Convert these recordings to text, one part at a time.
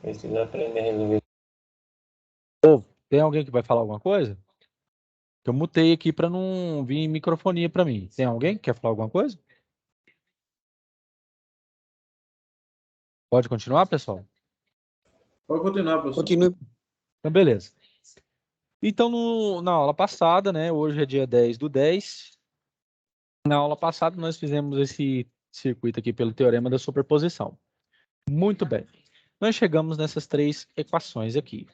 Preciso aprender a resolver. Ô, tem alguém que vai falar alguma coisa? Eu mutei aqui para não vir microfonia para mim. Tem alguém que quer falar alguma coisa? Pode continuar, pessoal? Pode continuar, professor. Continue. Então, beleza. Então, na aula passada, né? Hoje é dia 10/10. Na aula passada, nós fizemos esse circuito aqui pelo teorema da superposição. Muito bem. Nós chegamos nessas três equações aqui.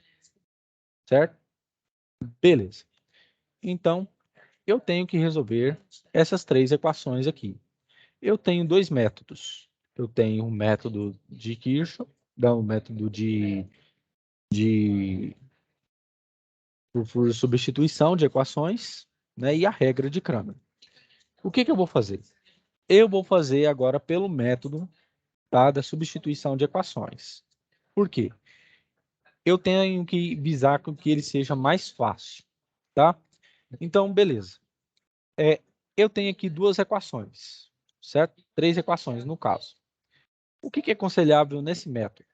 Certo? Beleza. Então, eu tenho que resolver essas três equações aqui. Eu tenho dois métodos. Eu tenho o método de Kirchhoff, o método por substituição de equações, né, e a regra de Cramer. O que eu vou fazer? Eu vou fazer agora pelo método, tá, da substituição de equações. Por quê? Eu tenho que visar com que ele seja mais fácil, tá? Então, beleza. Eu tenho aqui duas equações, certo? Três equações, no caso. O que é aconselhável nesse método?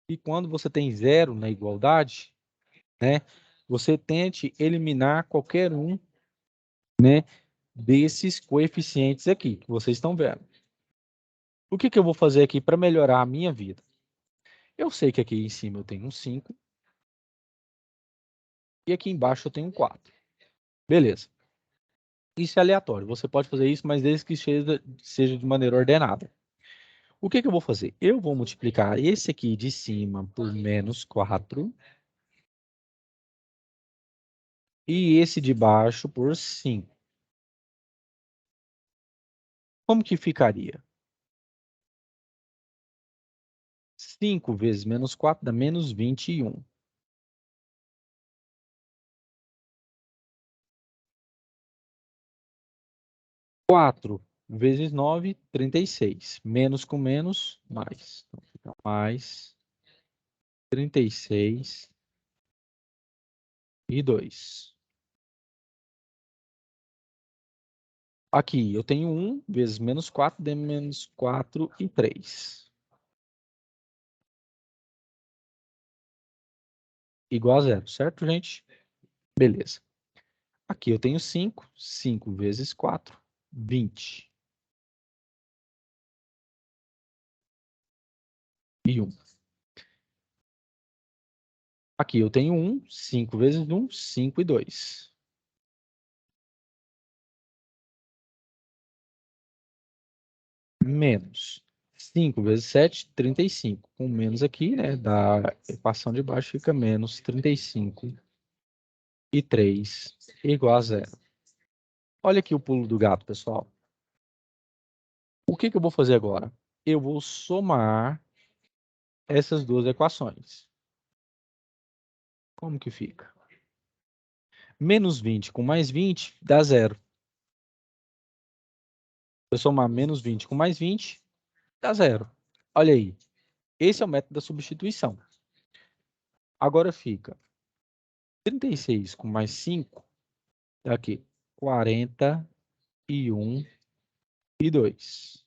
E quando você tem zero na igualdade, né, você tente eliminar qualquer um, né, desses coeficientes aqui que vocês estão vendo. O que eu vou fazer aqui para melhorar a minha vida? Eu sei que aqui em cima eu tenho um 5 e aqui embaixo eu tenho um 4. Beleza. Isso é aleatório. Você pode fazer isso, mas desde que seja de maneira ordenada. O que eu vou fazer? Eu vou multiplicar esse aqui de cima por menos 4 e esse de baixo por 5. Como que ficaria? 5 vezes menos 4 dá menos 21. Quatro vezes 9, 36. Menos com menos, mais. Então, fica mais 36 e 2. Aqui eu tenho 1 vezes menos 4, dá menos 4 e 3. Igual a zero, certo, gente? Beleza. Aqui eu tenho 5. 5 vezes 4, 20. E 1. Aqui eu tenho 1. 5 vezes 1, 5 e 2. Menos 5 vezes 7, 35. Com menos aqui, né, da equação de baixo fica menos 35 e 3 igual a zero. Olha aqui o pulo do gato, pessoal. O que eu vou fazer agora? Eu vou somar essas duas equações. Como que fica? Menos 20 com mais 20 dá zero. Se eu somar menos 20 com mais 20, dá zero. Olha aí. Esse é o método da substituição. Agora fica 36 com mais 5, é aqui, 41 e 2.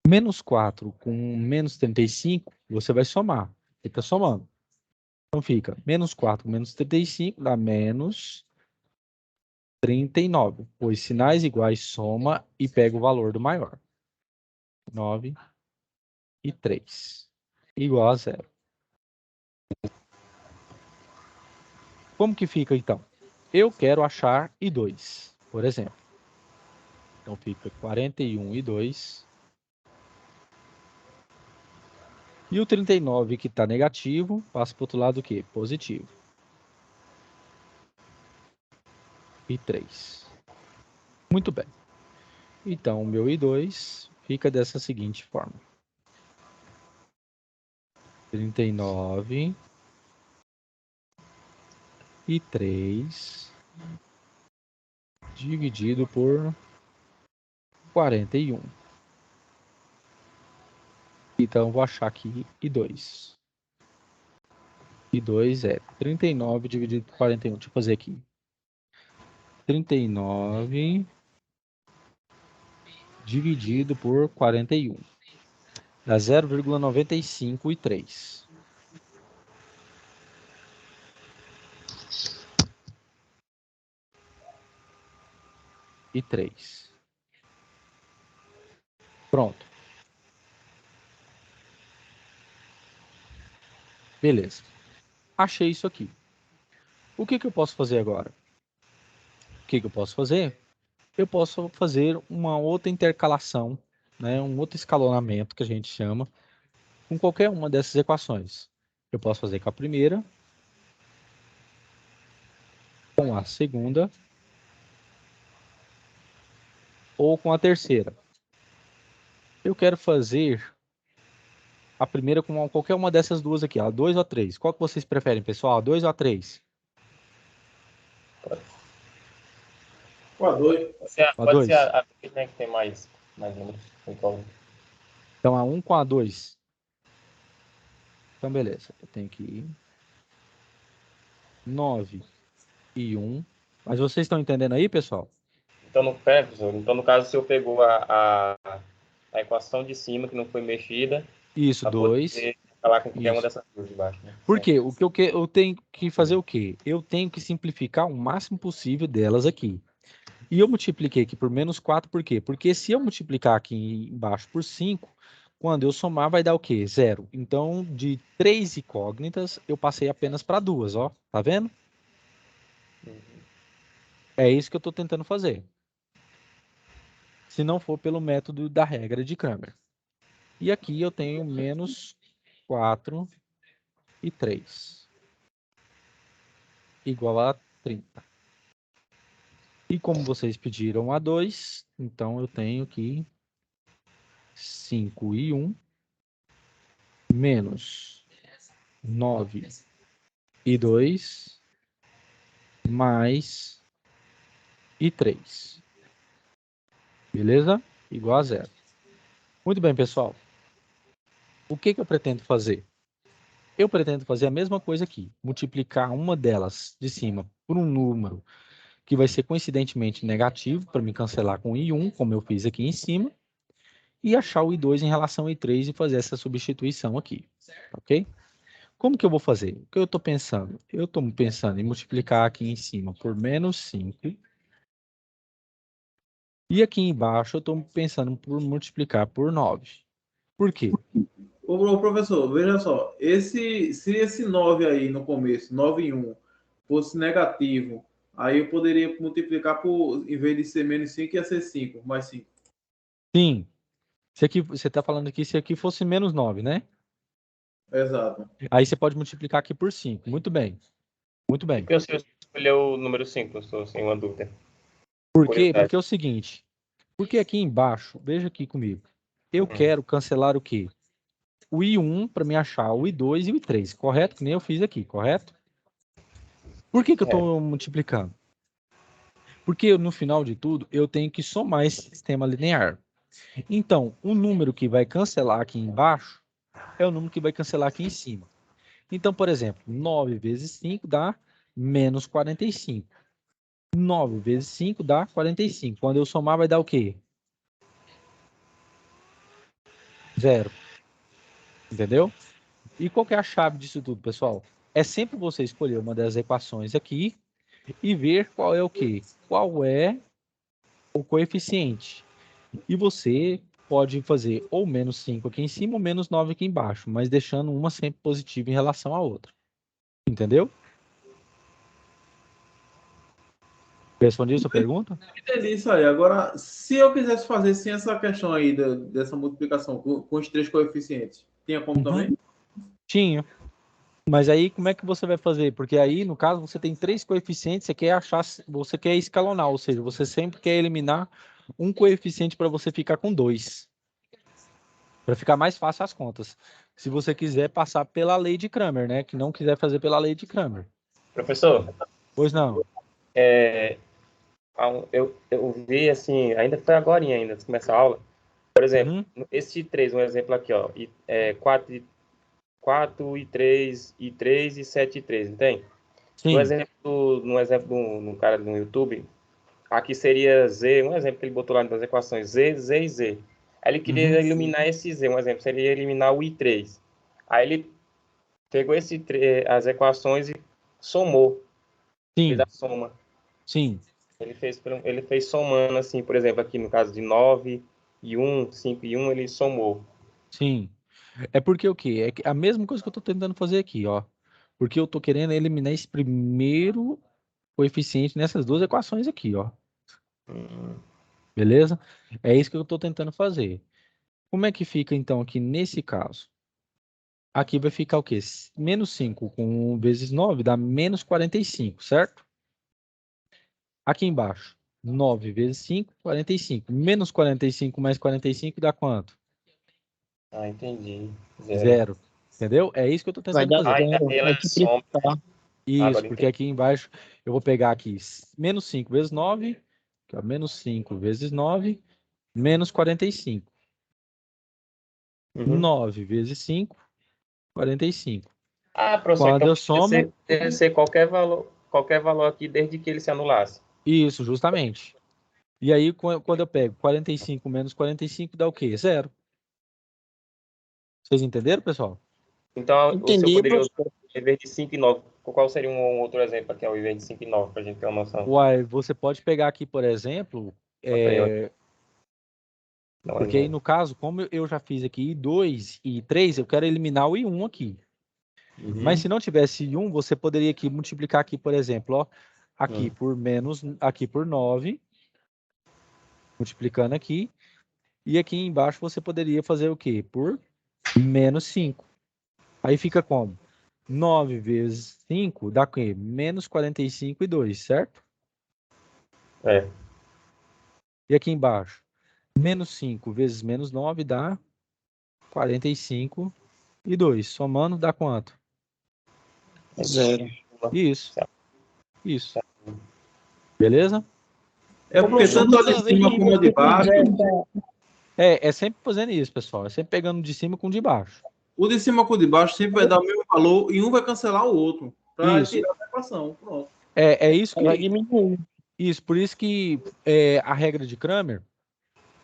Menos 4 com menos 35, você vai somar. Fica somando. Então fica menos 4 com menos 35 dá menos 39. Pois sinais iguais soma e pega o valor do maior. 9 e 3. Igual a zero. Como que fica, então? Eu quero achar I2, por exemplo. Então, fica 41 e 2. E o 39, que está negativo, passa para o outro lado o quê? Positivo. E 3. Muito bem. Então, o meu I2 fica dessa seguinte forma. 39 e 3 dividido por 41. Então, vou achar aqui I2. I2 é 39 dividido por 41. Deixa eu fazer aqui. 39 dividido por 41. Dá 0,95 e 3. E 3. Pronto. Beleza. Achei isso aqui. O que eu posso fazer agora? O que eu posso fazer? Eu posso fazer uma outra intercalação, né, um outro escalonamento que a gente chama, com qualquer uma dessas equações. Eu posso fazer com a primeira, com a segunda ou com a terceira. Eu quero fazer a primeira com qualquer uma dessas duas aqui, a 2 ou a 3. Qual que vocês preferem, pessoal? A 2 ou a 3? Com a 2. A Pode ser 2. a né, que tem mais números. Então, Então, a 1 com a 2. Então, beleza. Eu tenho que 9 e 1. Mas vocês estão entendendo aí, pessoal? pera, professor. Então, no caso, o senhor pegou a equação de cima, que não foi mexida, Isso, para 2. poder falar com qualquer uma Isso. dessas duas de baixo. Né? Por quê? O que eu tenho que fazer o quê? Eu tenho que simplificar o máximo possível delas aqui. E eu multipliquei aqui por menos 4, por quê? Porque se eu multiplicar aqui embaixo por 5, quando eu somar vai dar o quê? 0. Então, de 3 incógnitas, eu passei apenas para 2, ó. Tá vendo? É isso que eu estou tentando fazer. Se não for pelo método da regra de Cramer. E aqui eu tenho menos 4 e 3. Igual a 30. E como vocês pediram a 2, então eu tenho que 5 e 1 menos 9 e 2 mais e 3. Beleza? Igual a 0. Muito bem, pessoal. O que eu pretendo fazer? Eu pretendo fazer a mesma coisa aqui. Multiplicar uma delas de cima por um número que vai ser coincidentemente negativo, para me cancelar com I1, como eu fiz aqui em cima, e achar o I2 em relação ao I3 e fazer essa substituição aqui. Ok? Como que eu vou fazer? O que eu estou pensando? Eu estou pensando em multiplicar aqui em cima por menos 5. E aqui embaixo eu estou pensando por multiplicar por 9. Por quê? Ô, professor, veja só. Se esse 9 aí no começo, 9 e 1, fosse negativo, aí eu poderia multiplicar por, em vez de ser menos 5, ia ser 5, mais 5. Sim. Se aqui, você está falando aqui se aqui fosse menos 9, né? Exato. Aí você pode multiplicar aqui por 5. Muito bem. Muito Por bem. que o senhor escolheu o número 5, professor, sem uma dúvida? Por quê? Curiosidade. Porque é o seguinte. Porque aqui embaixo, veja aqui comigo. Eu quero cancelar o quê? O I1 para me achar o I2 e o I3, correto? Que nem eu fiz aqui, correto? Por que eu estou multiplicando? Porque no final de tudo, eu tenho que somar esse sistema linear. Então, o número que vai cancelar aqui embaixo é o número que vai cancelar aqui em cima. Então, por exemplo, 9 vezes 5 dá menos 45. 9 vezes 5 dá 45. Quando eu somar, vai dar o quê? 0. Entendeu? E qual que é a chave disso tudo, pessoal? É sempre você escolher uma das equações aqui e ver qual é o quê? Qual é o coeficiente. E você pode fazer ou menos 5 aqui em cima ou menos 9 aqui embaixo, mas deixando uma sempre positiva em relação à outra. Entendeu? Respondi a sua pergunta? Entendi isso aí. Agora, se eu quisesse fazer sem essa questão aí dessa multiplicação com os três coeficientes, tinha como também? Tinha. Mas aí como é que você vai fazer? Porque aí, no caso, você tem 3 coeficientes, você quer achar, você quer escalonar, ou seja, você sempre quer eliminar um coeficiente para você ficar com 2. Para ficar mais fácil as contas. Se você quiser passar pela lei de Cramer, né? Que não quiser fazer pela lei de Cramer. Professor, Pois não. eu vi, assim, ainda foi agora ainda, antes de começar a aula. Por exemplo, esse 3, um exemplo aqui, ó. 4 e 3 e 3 e 7 e 3, não tem? Sim. No exemplo no cara no YouTube, aqui seria Z, um exemplo que ele botou lá nas equações, Z, Z e Z. Aí ele queria eliminar esse Z, um exemplo, seria eliminar o I3. Aí ele pegou as equações e somou. Fez a soma. Sim. Ele fez somando, assim, por exemplo, aqui no caso de 9 e 1, 5 e 1, ele somou. Sim. É porque o quê? É a mesma coisa que eu tô tentando fazer aqui, ó. Porque eu tô querendo eliminar esse primeiro coeficiente nessas duas equações aqui, ó. Beleza? É isso que eu tô tentando fazer. Como é que fica, então, aqui nesse caso? Aqui vai ficar o quê? Menos 5 com vezes 9 dá menos 45, certo? Aqui embaixo, 9 vezes 5, 45. Menos 45 mais 45 dá quanto? Ah, entendi. Zero. Entendeu? É isso que eu tô Vai tentando dar fazer. zero. Vai simplificar. Isso, Agora porque aqui embaixo eu vou pegar aqui menos 5 vezes 9, que é menos 5 vezes 9, menos 45. 9 vezes 5, 45. Ah, professor, Quando então eu somo, deve ser qualquer valor aqui, desde que ele se anulasse. isso, justamente. E aí, quando eu pego 45 menos 45, dá o quê? Zero. Vocês entenderam, pessoal? Então, o senhor Entendi, poderia usar professor. em vez de 5 e 9. Qual seria um outro exemplo aqui, ao invés de 5 e 9, para a gente ter uma noção? Uai, você pode pegar aqui, por exemplo, Bota aí, dá um porque aí exemplo. no caso, como eu já fiz aqui I2 e I3, eu quero eliminar o I1 aqui. Mas se não tivesse I1, você poderia aqui multiplicar aqui, por exemplo, ó, aqui por menos, aqui por 9, multiplicando aqui, e aqui embaixo você poderia fazer o quê? Por menos 5. Aí fica como? 9 vezes 5 dá o quê? Menos 45 e 2, certo? É. E aqui embaixo? Menos 5 vezes menos 9 dá 45 e 2. Somando dá quanto? Zero. Isso. Isso. Beleza? É porque tanto a de cima como a de baixo, É sempre fazendo isso, pessoal. É sempre pegando de cima com de baixo. o de cima com o de baixo sempre vai dar o mesmo valor e um vai cancelar o outro para Isso. tirar a equação. Pronto. É isso Vai que. diminuir. Isso, por isso que a regra de Cramer,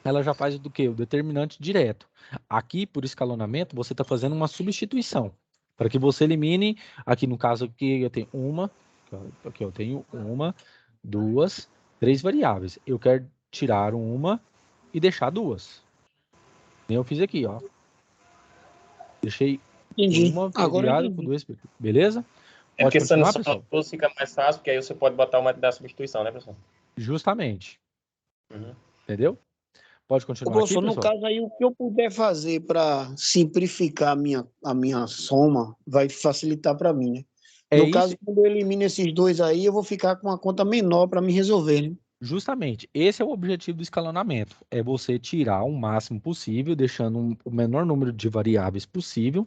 ela já faz do quê? O determinante direto. Aqui, por escalonamento, você está fazendo uma substituição. Para que você elimine, aqui no caso aqui eu tenho aqui eu tenho uma, duas, três variáveis. Eu quero tirar uma e deixar duas. Eu fiz aqui, ó. Deixei Entendi. uma Agora eu variável com entendi. duas. Beleza? É Pode porque se continuar, só pessoal? duas fica mais fácil, porque aí você pode botar o método da substituição, né, professor? Justamente. Entendeu? Pode Ô, continuar aqui, professor, no pessoal? caso aí, o que eu puder fazer para simplificar a minha soma vai facilitar para mim, né? É No isso, caso, quando eu elimino esses dois aí, eu vou ficar com uma conta menor para me resolver, né? justamente. Esse é o objetivo do escalonamento. É você tirar o máximo possível, deixando o menor número de variáveis possível.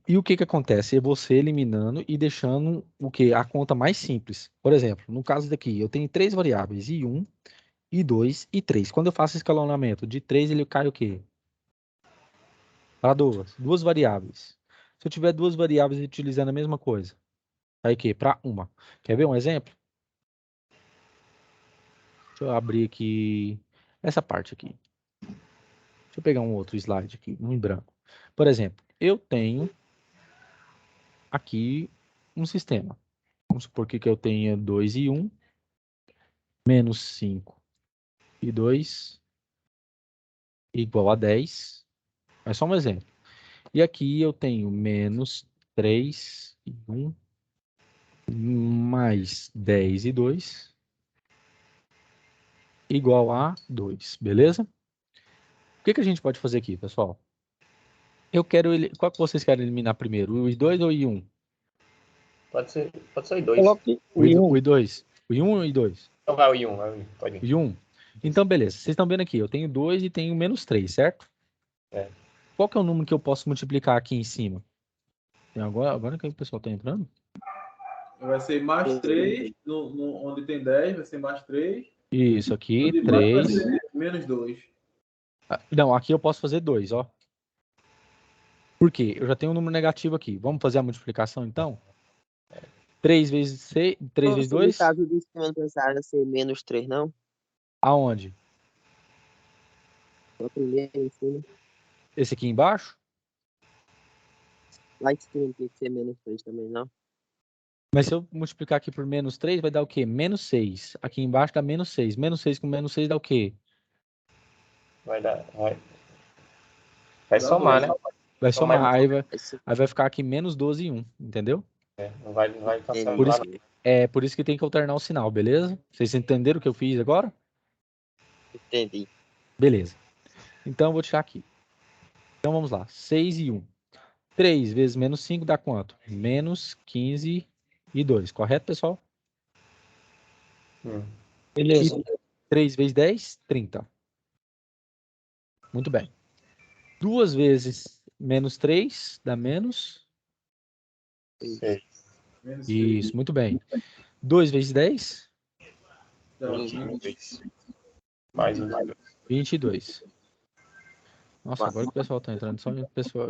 E o que que acontece? É você eliminando e deixando o que? A conta mais simples. Por exemplo, no caso daqui, eu tenho três variáveis, I1, I2 e 3. Quando eu faço escalonamento de 3, ele cai o quê? Para duas variáveis. Se eu tiver duas variáveis utilizando a mesma coisa, aí o quê? Para uma. Quer ver um exemplo? Deixa eu abrir aqui essa parte aqui. Deixa eu pegar um outro slide aqui, um em branco. Por exemplo, eu tenho aqui um sistema. Vamos supor que eu tenha 2 e 1, menos 5 e 2, igual a 10. É só um exemplo. E aqui eu tenho menos 3 e 1, mais 10 e 2, igual a 2, beleza? O que que a gente pode fazer aqui, pessoal? Qual que vocês querem eliminar primeiro? O I2 ou o I1? Pode ser o I2. Coloque O I2? O I1 ou o I2? Então vai o I1, pode ir. I1. Então, beleza. Vocês estão vendo aqui, eu tenho 2 e tenho menos 3, certo? É. Qual que é o número que eu posso multiplicar aqui em cima? Agora que o pessoal está entrando? Vai ser mais 3, onde tem 10, vai ser mais 3. Isso, aqui, O de baixo vai 3. ser menos 2. Não, aqui eu posso fazer 2, ó. Por quê? Eu já tenho um número negativo aqui. Vamos fazer a multiplicação, então? 3 vezes 6, 3 vezes No 2? caso disso, não necessário ser menos 3, não? Aonde? O primeiro em cima. Esse aqui embaixo? Lá em cima tem que ser menos 3 também, não? Mas se eu multiplicar aqui por menos 3, vai dar o quê? Menos 6. Aqui embaixo dá menos 6. Menos 6 com menos 6 dá o quê? Vai somar, né? Vai Somar somar. Esse Aí vai ficar aqui menos 12 e 1. Entendeu? não vai passando Por lá, isso, por isso que tem que alternar o sinal, beleza? Vocês entenderam o que eu fiz agora? entendi. Beleza. Então eu vou tirar aqui. Então vamos lá. 6 e 1. 3 vezes menos 5 dá quanto? Menos 15 e 2. Correto, pessoal? Beleza. 3 vezes 10, 30. Muito bem. 2 vezes menos 3 dá menos. Sei. Isso, muito bem. 2 vezes 10, Então, 22. Mais 22. 22. Nossa, agora que o pessoal tá entrando, só o pessoal.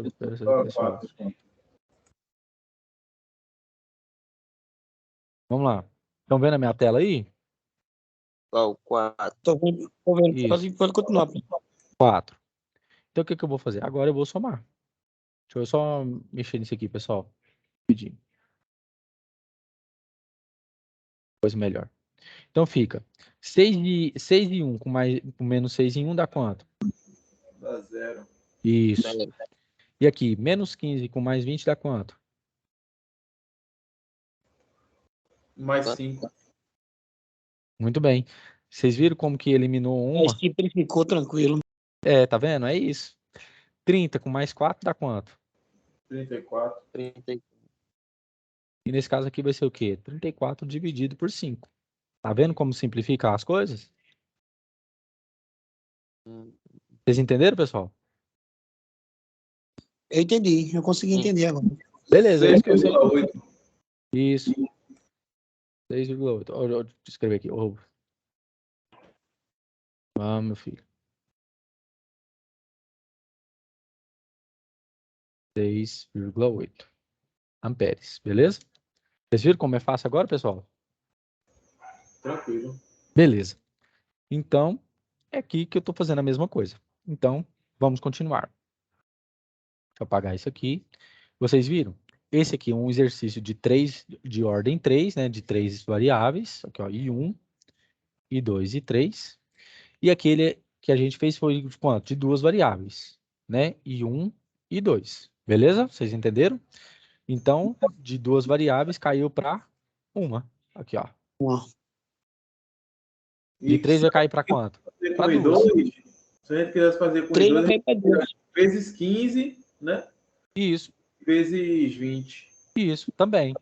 Vamos lá. Estão vendo a minha tela aí? Qual? 4. Tô vendo. Isso. Pode continuar. 4. Então o que eu vou fazer? Agora eu vou somar. Deixa eu só mexer nisso aqui, pessoal. Rapidinho. Coisa melhor. Então fica 6 e 1 com menos 6 em 1 dá quanto? dá 0. Isso. E aqui, menos 15 com mais 20 dá quanto? Mais 5. Muito bem. Vocês viram como que eliminou Aí uma? simplificou tranquilo. Tá vendo? É isso. 30 com mais 4 dá quanto? 34. 30. E nesse caso aqui vai ser o quê? 34 dividido por 5. Tá vendo como simplificar as coisas? Vocês entenderam, pessoal? Eu entendi. Eu consegui entender agora. Beleza, é isso que eu sei. 6,8. Isso. 6,8. Deixa eu escrever aqui. Meu filho. 6,8 amperes, beleza? Vocês viram como é fácil agora, pessoal? Tranquilo. Beleza. Então, é aqui que eu estou fazendo a mesma coisa. Então, vamos continuar. Deixa eu apagar isso aqui. Vocês viram? Esse aqui é um exercício de ordem 3, né? De 3 variáveis. Aqui, ó, I1, I2 e 3. E aquele que a gente fez foi de quanto? De 2 variáveis, né? I1 e 2. Beleza? Vocês entenderam? Então, de 2 variáveis caiu para uma. Aqui, ó. De 3 vai cair para quanto? Para 2. Se a gente quisesse fazer com 3 I2, vai cair para 2. vezes 15, né? Isso, Vezes 20. isso, também.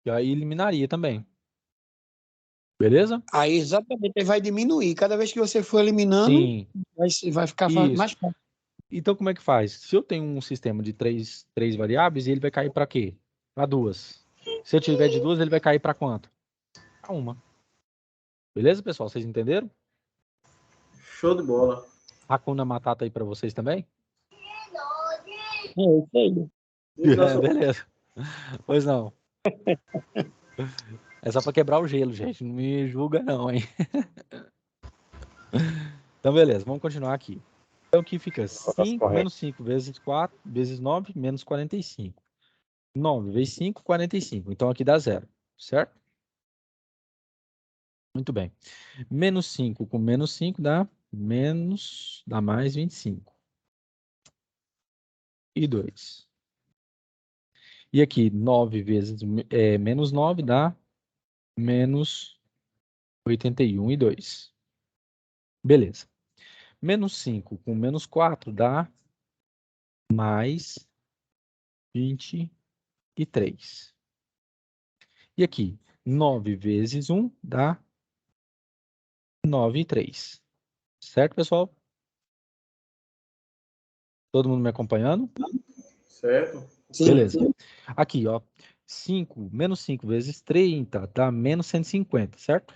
E aí eliminaria também. Beleza? Aí exatamente, ele vai diminuir. Cada vez que você for eliminando, Sim. vai ficar Isso. mais fácil. Então, como é que faz? Se eu tenho um sistema de três variáveis, ele vai cair para quê? Para 2. Se eu tiver de 2, ele vai cair para quanto? Para 1. Beleza, pessoal? Vocês entenderam? Show de bola. Hakuna Matata aí para vocês também? Isso aí. Beleza. Pois não. É só para quebrar o gelo, gente. Não me julga não, hein? Então, beleza. Vamos continuar aqui. Então, aqui fica 5 menos 5 vezes 4 vezes 9 menos 45. 9 vezes 5, 45. Então, aqui dá 0, certo? Muito bem. Menos 5 com menos 5 dá mais 25. E 2. E aqui, 9 vezes menos 9 dá menos 81 e 2. Beleza. Menos 5 com menos 4 dá mais 23. E aqui, 9 vezes 1 dá 9 e 3. Certo, pessoal? Todo mundo me acompanhando? Certo. Sim. Beleza. Aqui, ó. 5, menos 5 vezes 30 dá menos 150, certo?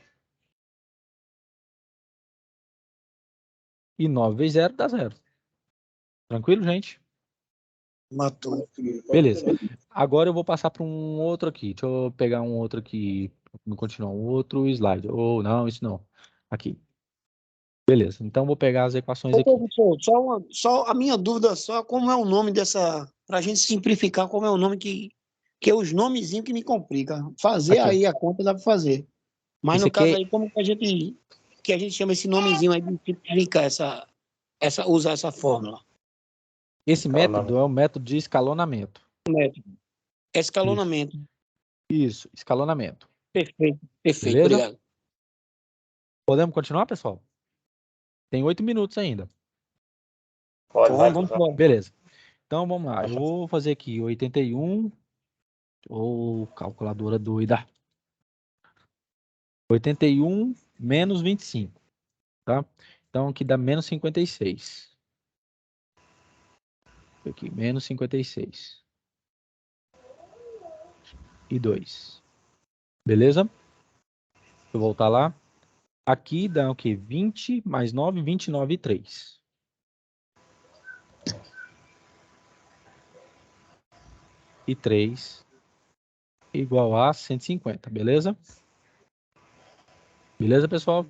E 9 vezes 0 dá 0. Tranquilo, gente? Matou. Beleza. Agora eu vou passar para um outro aqui. Deixa eu pegar um outro aqui. Vamos continuar um outro slide. Ou não, isso não. Aqui. Beleza, então vou pegar as equações Ô, aqui. professor, só a minha dúvida só como é o nome dessa, para a gente simplificar, como é o nome que é os nomezinhos que me complica. Fazer Aqui, ó. aí a conta dá para fazer. Mas Isso no aqui caso é aí, como que a gente chama esse nomezinho aí de simplificar usar essa fórmula? Esse método Escalonamento. é o método de escalonamento. Método. Isso, Escalonamento. isso, escalonamento. Perfeito, perfeito, Beleza? obrigado. Podemos continuar, pessoal? Tem 8 minutos ainda. Pode, vai, Vamos professor. embora. Beleza. Então vamos lá. Eu vou fazer aqui 81, ou calculadora doida. 81 menos 25, tá? Então aqui dá menos 56. Aqui, menos 56. E 2. Beleza? Vou voltar lá. Aqui dá o quê? 20 mais 9, 29 e 3. E 3 igual a 150, beleza? Beleza, pessoal?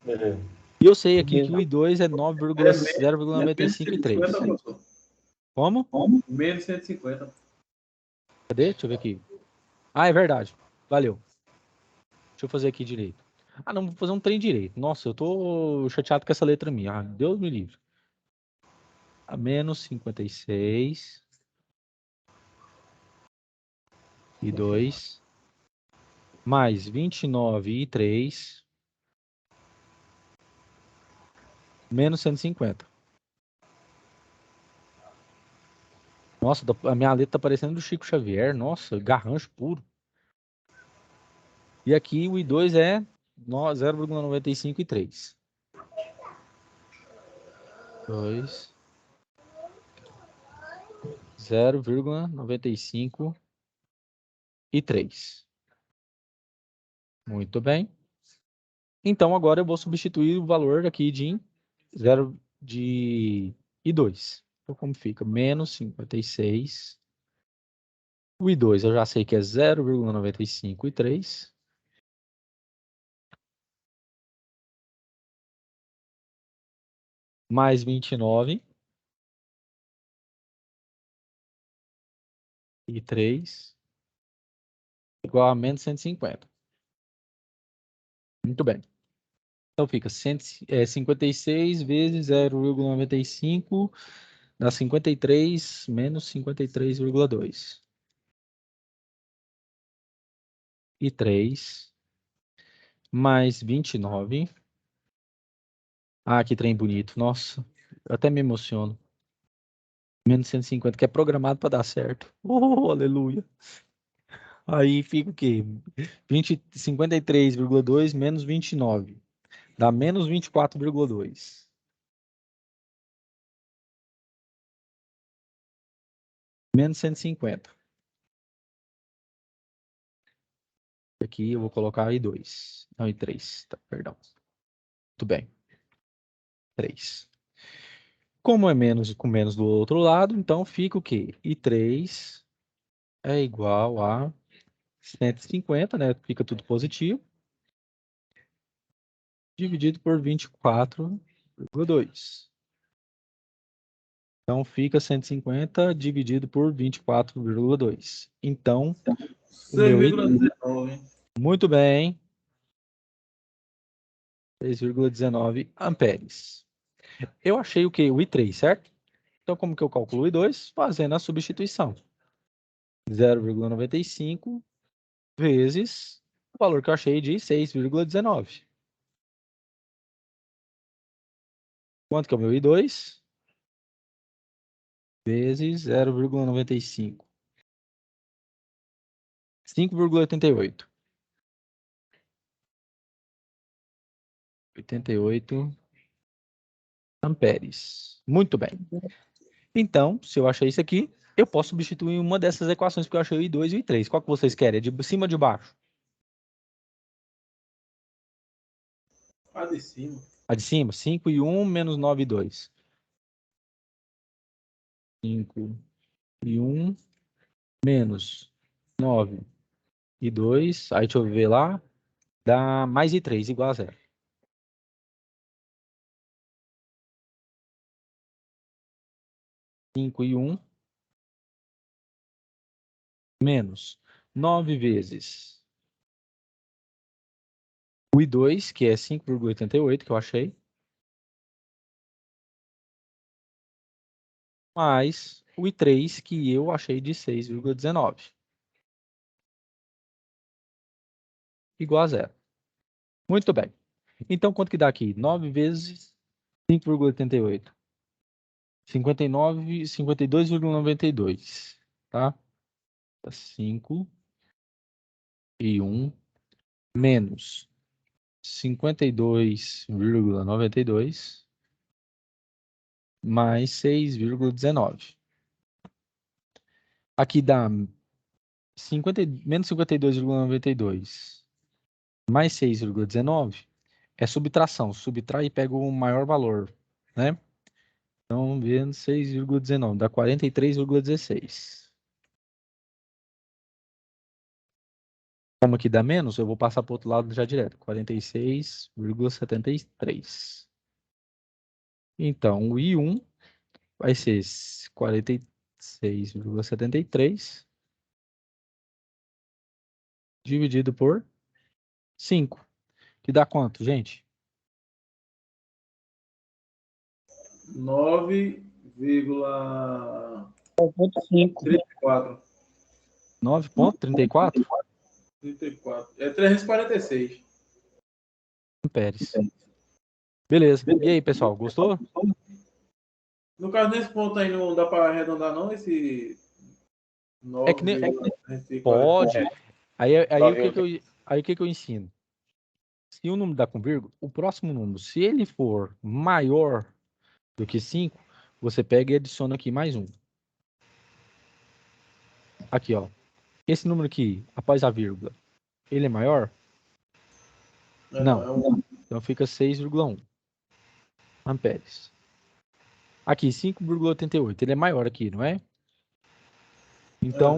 Beleza. E eu sei aqui que o I2 é É menos 0,95 e 3. 150, professor. Como? Menos 150. Cadê? Deixa eu ver aqui. Ah, é verdade. Valeu. Deixa eu fazer aqui direito. Ah, não, vou fazer um trem direito. Nossa, eu tô chateado com essa letra minha. Ah, Deus me livre. A menos 56 e 2 mais 29 e 3 menos 150. Nossa, a minha letra tá parecendo do Chico Xavier. Nossa, garrancho puro. E aqui o I2 é 0,95 e 3. 2, 0,95 e 3. Muito bem. Então agora eu vou substituir o valor aqui de 0 de I2. Então como fica? Menos 56. O I2 eu já sei que é 0,95 e 3. Mais 29 e 3 igual a menos 150. Muito bem. Então fica 56 vezes 0,95 dá 53 menos 53,2. E 3 mais 29. Ah, que trem bonito. Nossa, eu até me emociono. Menos 150, que é programado para dar certo. Oh, aleluia. Aí fica o quê? 53,2 menos 29. Dá menos 24,2. Menos 150. Aqui eu vou colocar aí 2. Não, e 3. Tá, perdão. Muito bem. 3. Como é menos com menos do outro lado, então fica o quê? E 3 é igual a 150, né? Fica tudo positivo. Dividido por 24,2. Então fica 150 dividido por 24,2. Então, o meu 6,19. muito bem, 3,19 amperes. Eu achei o quê? O I3, certo? Então, como que eu calculo o I2? Fazendo a substituição. 0,95 vezes o valor que eu achei de 6,19. Quanto que é o meu I2? Vezes 0,95. 5,88. 88 amperes. Muito bem. Então, se eu achei isso aqui, eu posso substituir uma dessas equações, porque eu achei o I2 e o I3. Qual que vocês querem? É de cima ou de baixo? A de cima. A de cima? 5 e 1 menos 9 e 2. 5 e 1 menos 9 e 2. Aí deixa eu ver lá. Dá mais I3 igual a 0. 5 e 1 menos 9 vezes o I2, que é 5,88, que eu achei, mais o I3, que eu achei de 6,19. Igual a zero. Muito bem. Então, quanto que dá aqui? 9 vezes 5,88. 59, 52,92. Tá? 5 e 1 menos 52,92 mais 6,19. Aqui dá menos 52,92 mais 6,19 é subtração. Subtrai e pega o maior valor, né? Então, menos 6,19 dá 43,16. Como aqui dá menos, eu vou passar para o outro lado já direto. 46,73. Então, o I1 vai ser 46,73 dividido por 5. Que dá quanto, gente? 9,34. 9,34 34. É 346. amperes. Beleza. E aí, pessoal, gostou? No caso, nesse ponto aí não dá para arredondar, não? Esse 9, É que nem... Pode. Aí o que eu ensino? Se o número dá com vírgula, o próximo número, se ele for maior do que 5, você pega e adiciona aqui mais um. Aqui, ó. Esse número aqui, após a vírgula, ele é maior? Não. Então fica 6,1 amperes. Aqui, 5,88. Ele é maior aqui, não é? Então,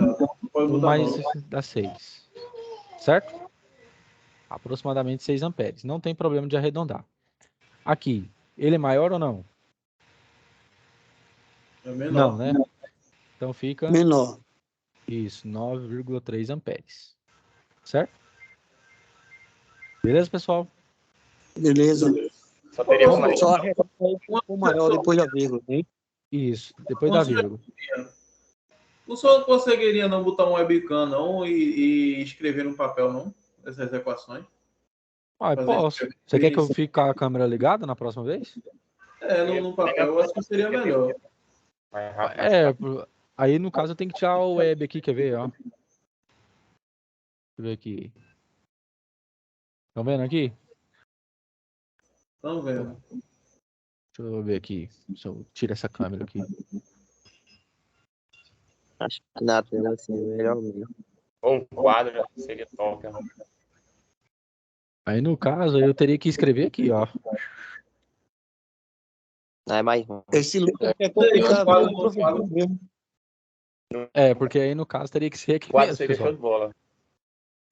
1 mais dá 6. Certo? Aproximadamente 6 amperes. Não tem problema de arredondar. Aqui, ele é maior ou não? É menor. Não, né? Então fica... Menor. Isso, 9,3 amperes. Certo? Beleza, pessoal? Beleza. Só teria uma. Só arredondar o maior depois da vírgula, hein? Isso, depois da vírgula. O senhor não conseguiria não botar um webcam, não, e escrever no papel, não? Essas equações? Ah, posso. Você quer que eu fique com a câmera ligada na próxima vez? No papel eu acho que seria melhor. Aí no caso eu tenho que tirar o web aqui, quer ver, ó. Deixa eu ver aqui. Estão vendo aqui? Estão vendo. Deixa eu ver aqui. Se eu tiro essa câmera aqui. Acho que na tela assim é melhor mesmo. Ou um quadro seria top. Aí no caso eu teria que escrever aqui, ó. Não é mais bom. Esse Lucas é complicado do professor mesmo. Porque aí no caso teria que ser aqui O quadro mesmo, seria pessoal. show de bola.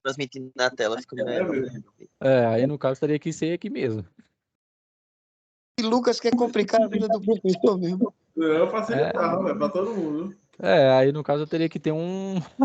Transmitindo na tela fica melhor. Aí no caso teria que ser aqui mesmo. Esse Lucas quer complicar a vida do professor mesmo. Eu facilitava, para todo mundo. Aí no caso eu teria que ter um